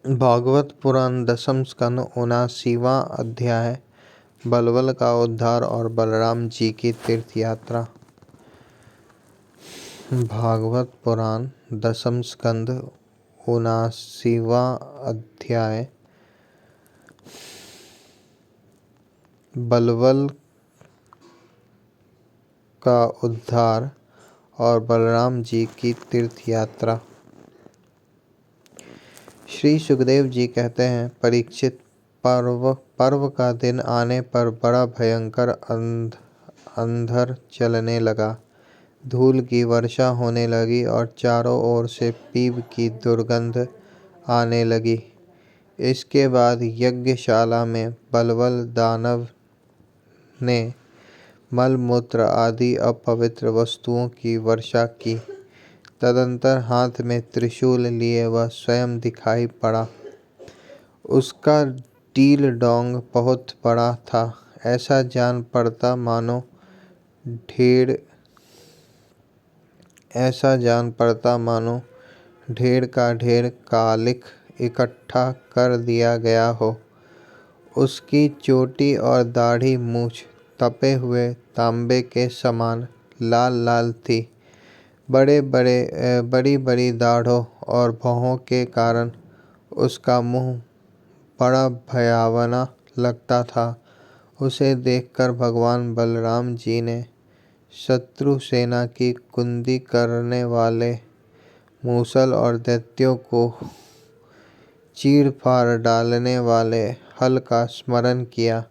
भागवत पुराण दसम स्कंद 79वां अध्याय बलबल का उद्धार और बलराम जी की तीर्थ यात्रा। भागवत पुराण दसम स्कंद 79वां अध्याय बलबल का उद्धार और बलराम जी की तीर्थ यात्रा। श्री सुखदेव जी कहते हैं, परीक्षित, पर्व का दिन आने पर बड़ा भयंकर अंधर चलने लगा। धूल की वर्षा होने लगी और चारों ओर से पीप की दुर्गंध आने लगी। इसके बाद यज्ञशाला में बलबल दानव ने मलमूत्र आदि अपवित्र वस्तुओं की वर्षा की। तदंतर हाथ में त्रिशूल लिए वह स्वयं दिखाई पड़ा। उसका डील डोंग बहुत बड़ा था। ऐसा जान पड़ता मानो ढेर का ढेर कालिख इकट्ठा कर दिया गया हो। उसकी चोटी और दाढ़ी मूछ तपे हुए तांबे के समान लाल लाल थी। बड़ी बड़ी दाढ़ों और भौहों के कारण उसका मुंह बड़ा भयावना लगता था। उसे देखकर भगवान बलराम जी ने शत्रु सेना की कुंदी करने वाले मूसल और दैत्यों को चीर फाड़ डालने वाले हल का स्मरण किया।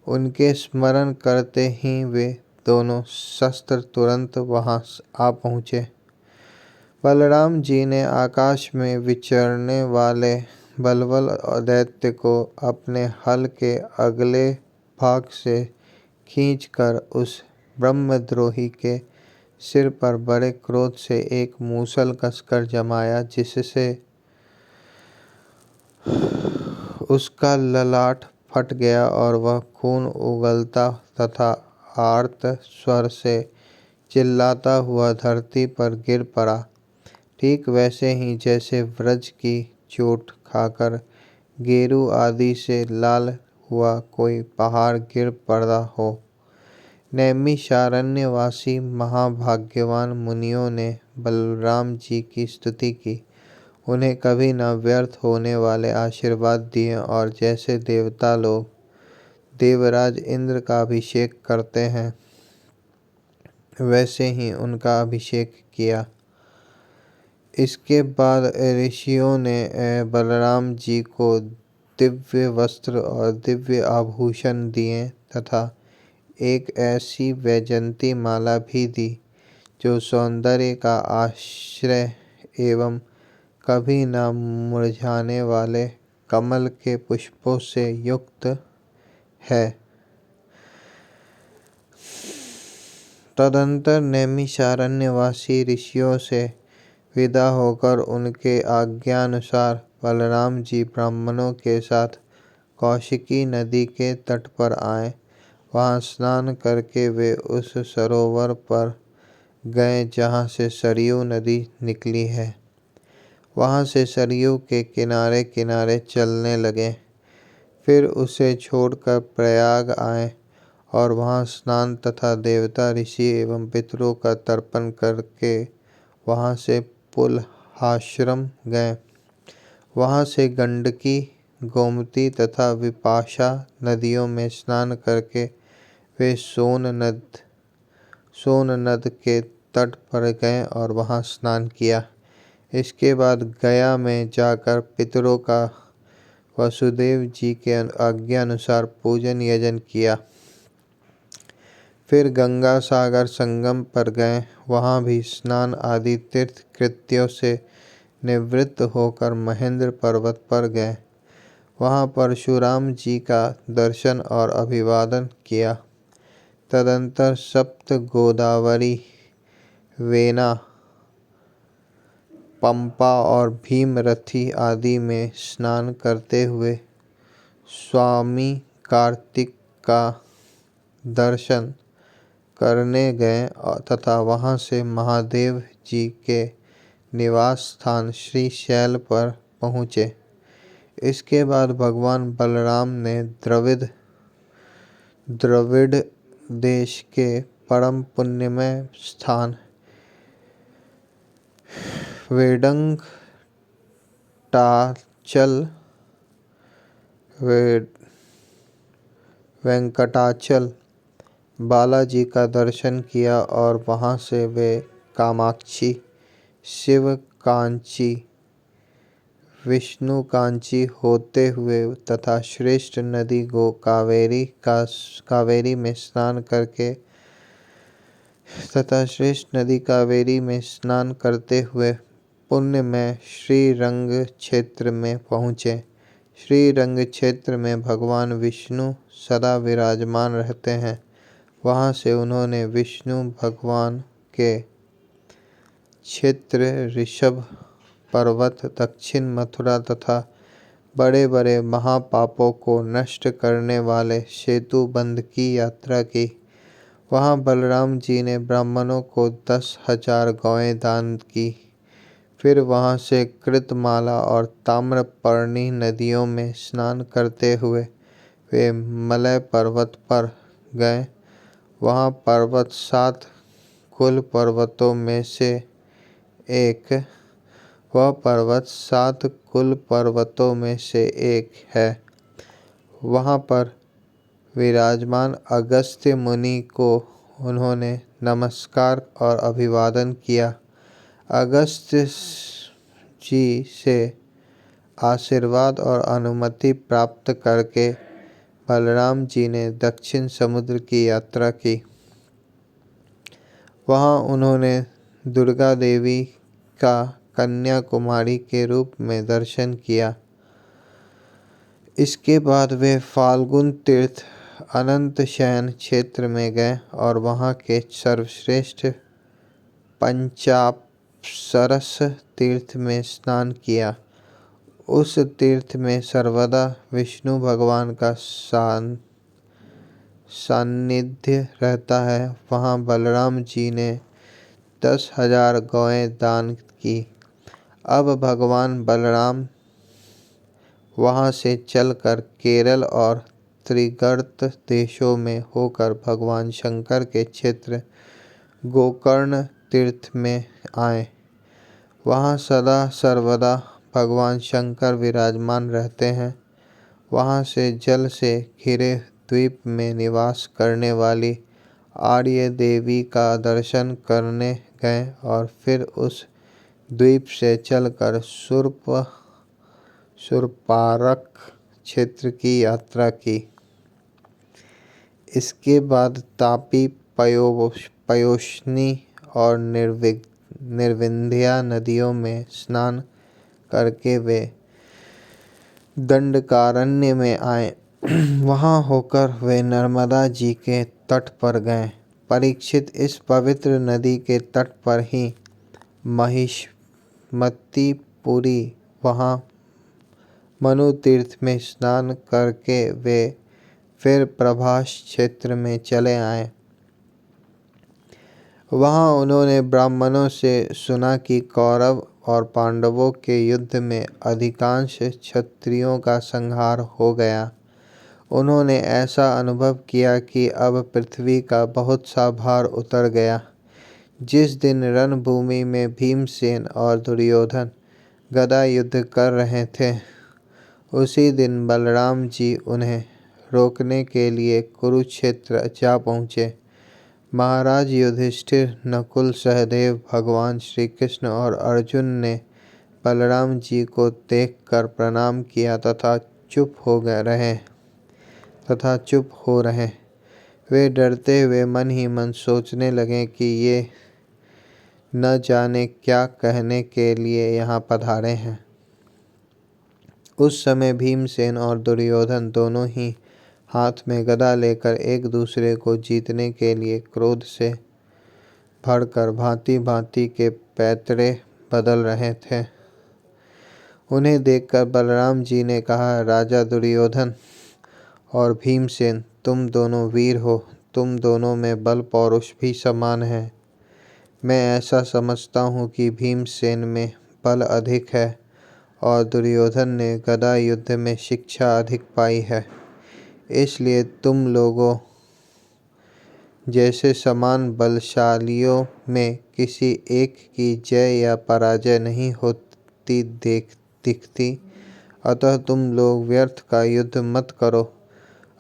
उनके स्मरण करते ही वे दोनों शस्त्र तुरंत वहां आ पहुँचे। बलराम जी ने आकाश में विचरने वाले बलबल दैत्य को अपने हल के अगले भाग से खींचकर उस ब्रह्मद्रोही के सिर पर बड़े क्रोध से एक मूसल कसकर जमाया, जिससे उसका ललाट फट गया और वह खून उगलता तथा आर्त स्वर से चिल्लाता हुआ धरती पर गिर पड़ा। ठीक वैसे ही जैसे व्रज की चोट खाकर गेरू आदि से लाल हुआ कोई पहाड़ गिर पड़ा हो। नैमिषारण्यवासी महाभाग्यवान मुनियों ने बलराम जी की स्तुति की। उन्हें कभी न व्यर्थ होने वाले आशीर्वाद दिए और जैसे देवता लोग देवराज इंद्र का अभिषेक करते हैं, वैसे ही उनका अभिषेक किया। इसके बाद ऋषियों ने बलराम जी को दिव्य वस्त्र और दिव्य आभूषण दिए तथा एक ऐसी वैजयंती माला भी दी जो सौंदर्य का आश्रय एवं कभी न मुरझाने वाले कमल के पुष्पों से युक्त है। तदंतर नैमिषारण्यवासी ऋषियों से विदा होकर उनके आज्ञानुसार बलराम जी ब्राह्मणों के साथ कौशिकी नदी के तट पर आए। वहां स्नान करके वे उस सरोवर पर गए जहाँ से सरयू नदी निकली है। वहां से सरयू के किनारे किनारे चलने लगे। फिर उसे छोड़कर प्रयाग आए और वहां स्नान तथा देवता, ऋषि एवं पितरों का तर्पण करके वहां से पुलहाश्रम गए। वहां से गंडकी, गोमती तथा विपाशा नदियों में स्नान करके वे सोन नद के तट पर गए और वहां स्नान किया। इसके बाद गया में जाकर पितरों का वसुदेव जी के आज्ञानुसार पूजन यजन किया। फिर गंगा सागर संगम पर गए। वहां भी स्नान आदि तीर्थ कृत्यों से निवृत्त होकर महेंद्र पर्वत पर गए। वहां परशुराम जी का दर्शन और अभिवादन किया। तदंतर सप्त गोदावरी, वेना, पंपा और भीमरथी आदि में स्नान करते हुए स्वामी कार्तिक का दर्शन करने गए तथा वहां से महादेव जी के निवास स्थान श्रीशैल पर पहुँचे। इसके बाद भगवान बलराम ने द्रविड़ देश के परम पुण्यमय स्थान वेंकटाचल बालाजी का दर्शन किया और वहां से वे कामाक्षी, शिव कांची, विष्णु कांची होते हुए तथा श्रेष्ठ नदी कावेरी में स्नान करते हुए पुण्यमय श्रीरंग क्षेत्र में पहुँचे। श्रीरंग क्षेत्र में भगवान विष्णु सदा विराजमान रहते हैं। वहाँ से उन्होंने विष्णु भगवान के क्षेत्र ऋषभ पर्वत, दक्षिण मथुरा तथा बड़े बड़े महापापों को नष्ट करने वाले सेतु बंध की यात्रा की। वहाँ बलराम जी ने ब्राह्मणों को 10,000 गौएं दान की। फिर वहाँ से कृतमाला और ताम्रपर्णी नदियों में स्नान करते हुए वे मलय पर्वत पर गए। वह पर्वत 7 कुल पर्वतों में से एक है। वहाँ पर विराजमान अगस्त्य मुनि को उन्होंने नमस्कार और अभिवादन किया। अगस्त्य जी से आशीर्वाद और अनुमति प्राप्त करके बलराम जी ने दक्षिण समुद्र की यात्रा की। वहाँ उन्होंने दुर्गा देवी का कन्याकुमारी के रूप में दर्शन किया। इसके बाद वे फाल्गुन तीर्थ अनंत शयन क्षेत्र में गए और वहाँ के सर्वश्रेष्ठ पंचाप्सरस तीर्थ में स्नान किया। उस तीर्थ में सर्वदा विष्णु भगवान का सान्निध्य रहता है। वहाँ बलराम जी ने 10,000 गौएं दान की। अब भगवान बलराम वहाँ से चलकर केरल और त्रिगर्त देशों में होकर भगवान शंकर के क्षेत्र गोकर्ण तीर्थ में आए। वहाँ सदा सर्वदा भगवान शंकर विराजमान रहते हैं। वहाँ से जल से घिरे द्वीप में निवास करने वाली आर्य देवी का दर्शन करने गए और फिर उस द्वीप से चलकर शूर्पणख क्षेत्र की यात्रा की। इसके बाद तापी, पयोष्णी और निर्विंध्या नदियों में स्नान करके वे दंडकारण्य में आए। वहाँ होकर वे नर्मदा जी के तट पर गए। परीक्षित, इस पवित्र नदी के तट पर ही महिष्मतीपुरी, वहाँ मनु तीर्थ में स्नान करके वे फिर प्रभास क्षेत्र में चले आए। वहाँ उन्होंने ब्राह्मणों से सुना कि कौरव और पांडवों के युद्ध में अधिकांश क्षत्रियों का संहार हो गया। उन्होंने ऐसा अनुभव किया कि अब पृथ्वी का बहुत सा भार उतर गया। जिस दिन रणभूमि में भीमसेन और दुर्योधन गदा युद्ध कर रहे थे, उसी दिन बलराम जी उन्हें रोकने के लिए कुरुक्षेत्र जा पहुँचे। महाराज युधिष्ठिर, नकुल, सहदेव, भगवान श्री कृष्ण और अर्जुन ने बलराम जी को देखकर प्रणाम किया तथा चुप हो रहे। वे डरते हुए मन ही मन सोचने लगे कि ये न जाने क्या कहने के लिए यहाँ पधारे हैं। उस समय भीमसेन और दुर्योधन दोनों ही हाथ में गदा लेकर एक दूसरे को जीतने के लिए क्रोध से भरकर भांति भांति के पैंतरे बदल रहे थे। उन्हें देखकर बलराम जी ने कहा, राजा दुर्योधन और भीमसेन, तुम दोनों वीर हो। तुम दोनों में बल पौरुष भी समान है। मैं ऐसा समझता हूँ कि भीमसेन में बल अधिक है और दुर्योधन ने गदा युद्ध में शिक्षा अधिक पाई है। इसलिए तुम लोगों जैसे समान बलशालियों में किसी एक की जय या पराजय नहीं होती दिखती। अतः तुम लोग व्यर्थ का युद्ध मत करो,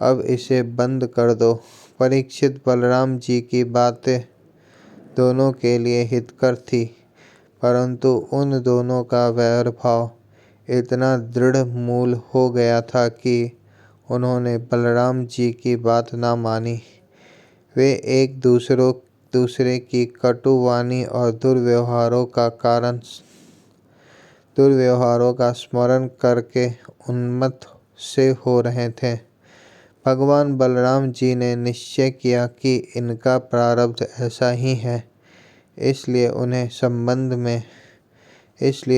अब इसे बंद कर दो। परीक्षित, बलराम जी की बातें दोनों के लिए हितकर थी, परंतु उन दोनों का वैरभाव इतना दृढ़ मूल हो गया था कि उन्होंने बलराम जी की बात न मानी। वे एक दूसरे की कटु वाणी और दुर्व्यवहारों का स्मरण करके उन्मत्त से हो रहे थे। भगवान बलराम जी ने निश्चय किया कि इनका प्रारब्ध ऐसा ही है, इसलिए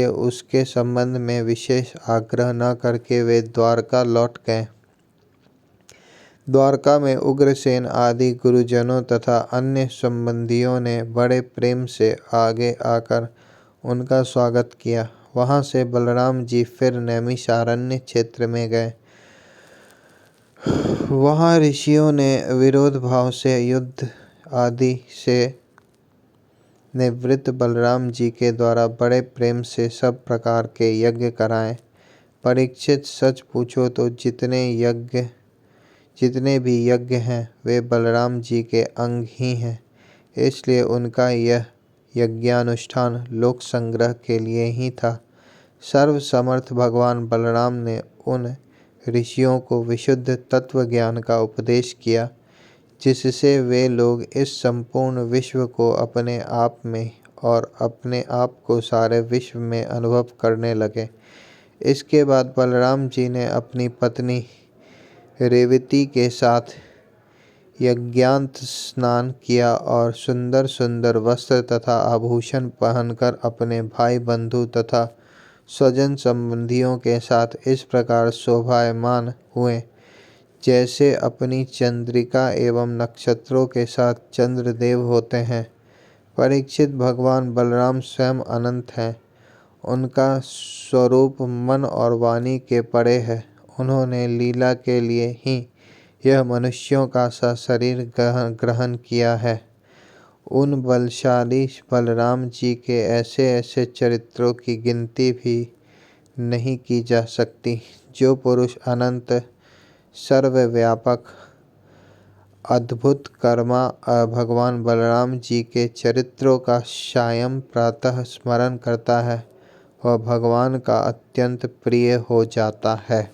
उसके संबंध में विशेष आग्रह न करके वे द्वारका लौट गए। द्वारका में उग्रसेन आदि गुरुजनों तथा अन्य संबंधियों ने बड़े प्रेम से आगे आकर उनका स्वागत किया। वहां से बलराम जी फिर नैमिषारण्य क्षेत्र में गए। वहां ऋषियों ने विरोध भाव से युद्ध आदि से निवृत्त बलराम जी के द्वारा बड़े प्रेम से सब प्रकार के यज्ञ कराए। परीक्षित, सच पूछो तो जितने भी यज्ञ हैं वे बलराम जी के अंग ही हैं। इसलिए उनका यह यज्ञानुष्ठान लोक संग्रह के लिए ही था। सर्व समर्थ भगवान बलराम ने उन ऋषियों को विशुद्ध तत्व ज्ञान का उपदेश किया, जिससे वे लोग इस संपूर्ण विश्व को अपने आप में और अपने आप को सारे विश्व में अनुभव करने लगे। इसके बाद बलराम जी ने अपनी पत्नी रेवती के साथ यज्ञांत स्नान किया और सुंदर सुंदर वस्त्र तथा आभूषण पहनकर अपने भाई बंधु तथा स्वजन संबंधियों के साथ इस प्रकार शोभायमान हुए, जैसे अपनी चंद्रिका एवं नक्षत्रों के साथ चंद्रदेव होते हैं। परीक्षित, भगवान बलराम स्वयं अनंत हैं। उनका स्वरूप मन और वाणी के परे है। उन्होंने लीला के लिए ही यह मनुष्यों का सा शरीर ग्रहण किया है। उन बलशाली बलराम जी के ऐसे ऐसे चरित्रों की गिनती भी नहीं की जा सकती। जो पुरुष अनंत, सर्वव्यापक, अद्भुत कर्मा भगवान बलराम जी के चरित्रों का सायं प्रातः स्मरण करता है, वह भगवान का अत्यंत प्रिय हो जाता है।